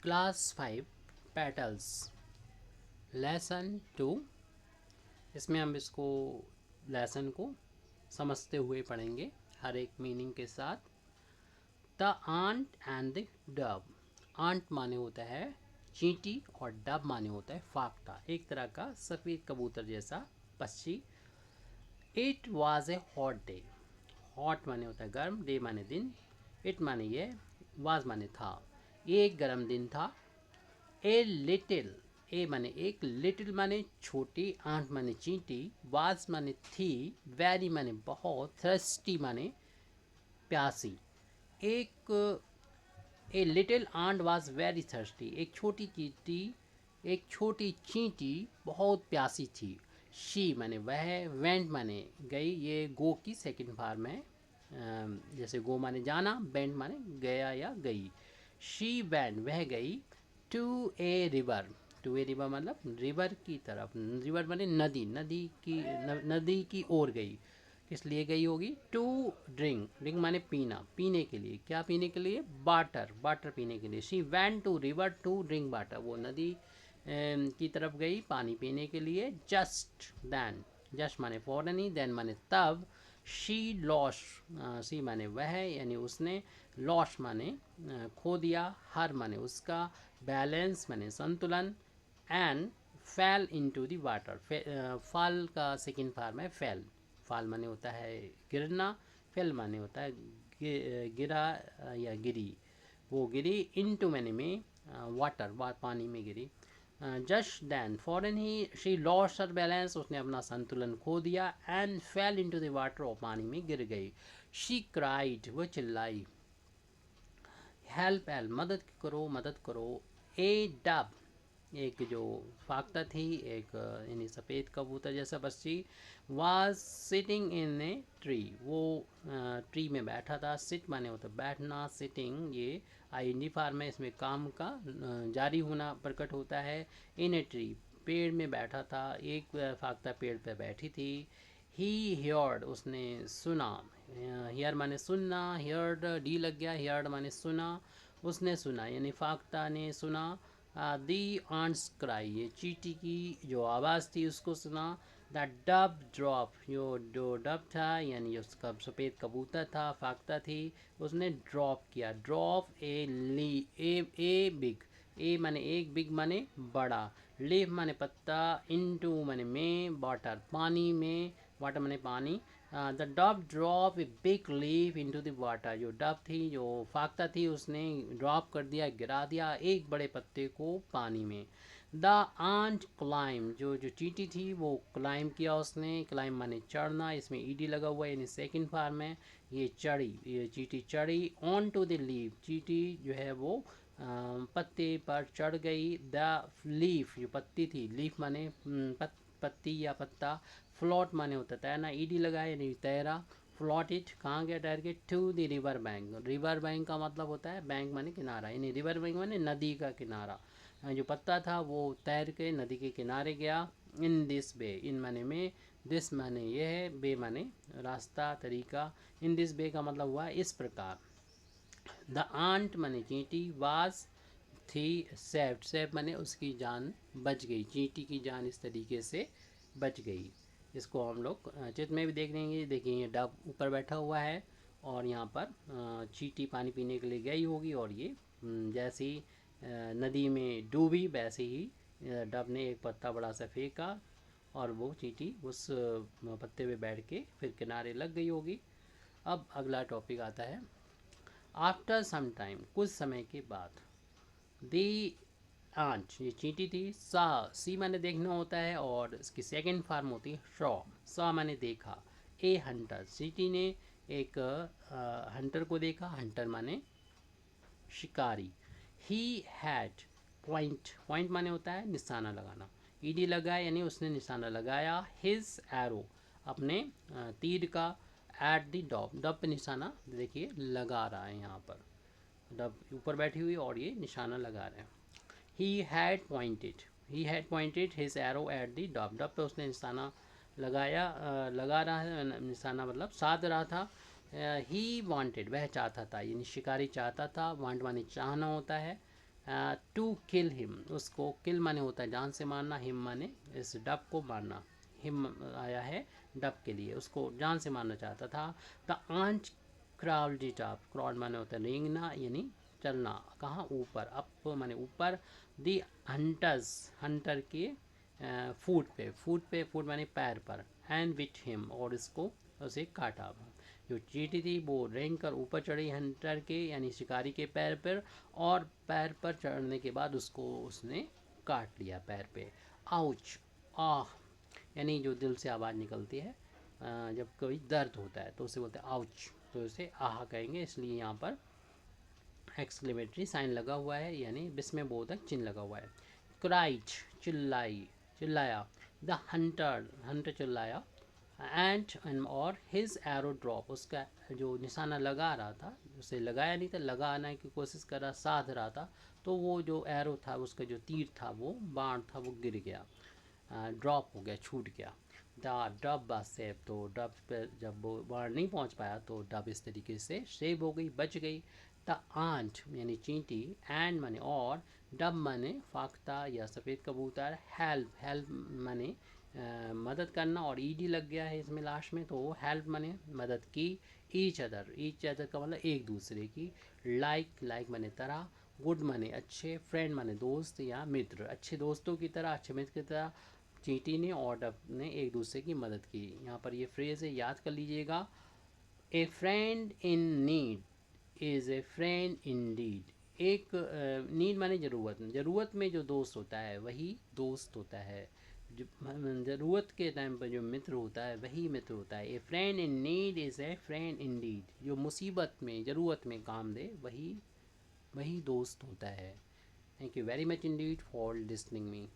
Class 5 petals lesson 2। इसमें हम इसको लेसन को समझते हुए पढ़ेंगे हर एक मीनिंग के साथ। The ant and the dove. Ant माने होता है चींटी और डब माने होता है फाख्ता, एक तरह का सफ़ेद कबूतर जैसा पक्षी। It was a hot day. Hot माने होता है गर्म, डे माने दिन, इट माने ये, वाज माने था, एक गर्म दिन था। ए लिटिल, ए माने एक, लिटिल माने छोटी, आंट माने चींटी, वाज माने थी, वेरी माने बहुत, थ्रस्टी माने प्यासी। एक a little ant was very thirsty, एक छोटी चींटी बहुत प्यासी थी। शी माने वह, वेंट माने गई, ये गो की सेकंड फॉर्म है। जैसे गो माने जाना, वेंट माने गया या गई। शी वेंट वह गई, to a river, to a river मतलब रिवर की तरफ, रिवर माने नदी, नदी की ओर गई। किस लिए गई होगी? टू ड्रिंक, ड्रिंक माने पीना, पीने के लिए, क्या पीने के लिए? वाटर, वाटर पीने के लिए। She went to river to drink water, वो नदी की तरफ गई पानी पीने के लिए। जस्ट देन, जस्ट माने फौरन ही, देन माने तब। शी लॉस्ट, सी माने वह यानी उसने, लॉस्ट माने खो दिया, हर माने उसका, बैलेंस माने संतुलन, एंड फैल इनटू द वाटर। फॉल का सेकेंड फॉर्म है फैल। फॉल माने होता है गिरना, फेल माने होता है गिरा या गिरी, वो गिरी। इनटू माने में वाटर, पानी में गिरी। जस्ट देन फौरन ही, शी लॉस्ट हर बैलेंस, उसने अपना संतुलन खो दिया, and fail into the water, और पानी में गिर गई। शी क्राइड, वो चिल्लाई। हेल्प, हेल्प मदद करो, मदद करो। ए डब, एक जो फाख्ता थी, एक यानी सफ़ेद कबूतर जैसा पक्षी। Was sitting in a tree, वो ट्री में बैठा था। सिट माने होता बैठना, सिटिंग ये आईएनजी फॉर्म है, इसमें काम का जारी होना प्रकट होता है। इन ए ट्री, पेड़ में बैठा था, एक फाख्ता पेड़ पर बैठी थी। ही हियर्ड, उसने सुना, हियर माने सुनना, हियर्ड डी लग गया, हियर्ड माने सुना, उसने सुना यानी फाख्ता ने सुना। दी आंट्स क्राई, ये चींटी की जो आवाज़ थी उसको सुना। द डब ड्रॉप, जो डब था यानी उसका सफ़ेद कबूतर था, फाख्ता थी, उसने ड्रॉप किया। Drop A Lee, a big, ए माने एक, बिग माने बड़ा, लीफ माने पत्ता, इनटू माने में, वाटर पानी में, वाटर माने पानी। The dub drop a big leaf into the water, जो डब थी, जो फाख्ता थी, उसने ड्रॉप कर दिया, गिरा दिया एक बड़े पत्ते को पानी में। द आंट क्लाइम, जो चींटी थी वो क्लाइम किया उसने, क्लाइम माने चढ़ना, इसमें ईडी लगा हुआ है यानी सेकंड फॉर्म है। ये चढ़ी, ये चींटी चढ़ी। ऑन टू द लीफ, चींटी जो है वो पत्ते पर चढ़ गई। द लीफ, जो पत्ती थी, लीफ माने पत्ती या पत्ता, फ्लॉट माने होता है तैरना, ईडी लगाए यानी तैरा। फ्लॉट इट, कहाँ गया तैर के? To the river bank, river bank का मतलब होता है बैंक माने किनारा, यानी रिवर बैंक माने नदी का किनारा। जो पत्ता था वो तैर के नदी के किनारे गया। इन दिस बे, इन माने में, दिस माने ये है, बे माने रास्ता, तरीका। इन दिस बे का मतलब हुआ इस प्रकार। द आंट माने चींटी, वाज थी, सेफ्ट, सेफ माने उसकी जान बच गई, चींटी की जान इस तरीके से बच गई। इसको हम लोग चित्र में भी देख लेंगे। देखिए ये डब ऊपर बैठा हुआ है और यहाँ पर चींटी पानी पीने के लिए गई होगी, और ये जैसे ही नदी में डूबी वैसे ही डब ने एक पत्ता बड़ा सा फेंका और वो चींटी उस पत्ते पे बैठ के फिर किनारे लग गई होगी। अब अगला टॉपिक आता है। आफ्टर सम टाइम, कुछ समय के बाद। दी आंट, ये चींटी थी। सा, सी माने देखना होता है और इसकी सेकंड फॉर्म होती है शॉ, सा माने देखा। ए हंटर, चींटी ने एक हंटर को देखा, हंटर माने शिकारी। ही हैड पॉइंट, पॉइंट माने होता है निशाना लगाना, ईडी लगाया यानी उसने निशाना लगाया। हिज एरो, अपने तीर का। एट द डॉब, डब पे निशाना देखिए लगा रहा है, यहाँ पर डब ऊपर बैठी हुई और ये निशाना लगा रहे हैं। He had pointed his arrow at the dub, dub पे उसने निशाना लगाया, लगा रहा है निशाना मतलब साध रहा था। ही वांटेड, वह चाहता था, यानी शिकारी चाहता था। वांट माने चाहना होता है। टू किल हिम, उसको किल माने होता है जान से मारना, हिम माने इस डब को मारना, हिम आया है डब के लिए, उसको जान से मारना चाहता था। The ant crawled it up, crowd माने होता है रेंगना यानी चलना, कहाँ ऊपर, अप माने ऊपर। द हंटर्स, हंटर के फूट पे, फूट माने पैर पर, एंड विथ हिम, और इसको उसे काटा। जो चींटी थी वो रेंग कर ऊपर चढ़ी हंटर के यानी शिकारी के पैर पर, और पैर पर चढ़ने के बाद उसको उसने काट लिया पैर पे। आउच, आह यानी जो दिल से आवाज़ निकलती है जब कोई दर्द होता है तो उसे बोलते हैं आउच, तो उसे आह कहेंगे, इसलिए यहाँ पर एक्सक्लेमेटरी साइन लगा हुआ है यानी विस्मय बोधक चिन्ह लगा हुआ है। क्राइट, चिल्लाई, चिल्लाया। द हंटर, हंटर चिल्लाया। एंड और हिज एरो ड्रॉप, उसका जो निशाना लगा रहा था, उसे लगाया नहीं था, लगाने की कोशिश कर रहा, साध रहा था, तो वो जो एरो था, उसका जो तीर था, वो बाण था, वो गिर गया, ड्रॉप हो गया, छूट गया। द डब सेव, तो डब पे जब वो बाण नहीं पहुंच पाया तो डब इस तरीके से सेव हो गई, बच गई। द आंट यानी चींटी, एंड माने और, डब माने फाख्ता या सफ़ेद कबूतर, हेल्प, हेल्प माने मदद करना, और ईडी लग गया है इसमें लास्ट में, तो हेल्प माने मदद की। ईच अदर का मतलब एक दूसरे की। लाइक, लाइक माने तरह। गुड माने अच्छे। फ्रेंड माने दोस्त या मित्र, अच्छे दोस्तों की तरह, अच्छे मित्र की तरह चींटी ने और डब ने एक दूसरे की मदद की। यहाँ पर ये फ्रेज़ है, याद कर लीजिएगा। A friend in need is a friend in deed. एक नीड माने ज़रूरत, ज़रूरत में जो दोस्त होता है वही दोस्त होता है, ज़रूरत के टाइम पर जो मित्र होता है वही मित्र होता है। A friend in need is a friend in deed, जो मुसीबत में ज़रूरत में काम दे वही वही दोस्त होता है। Thank you very much Indeed for listening me.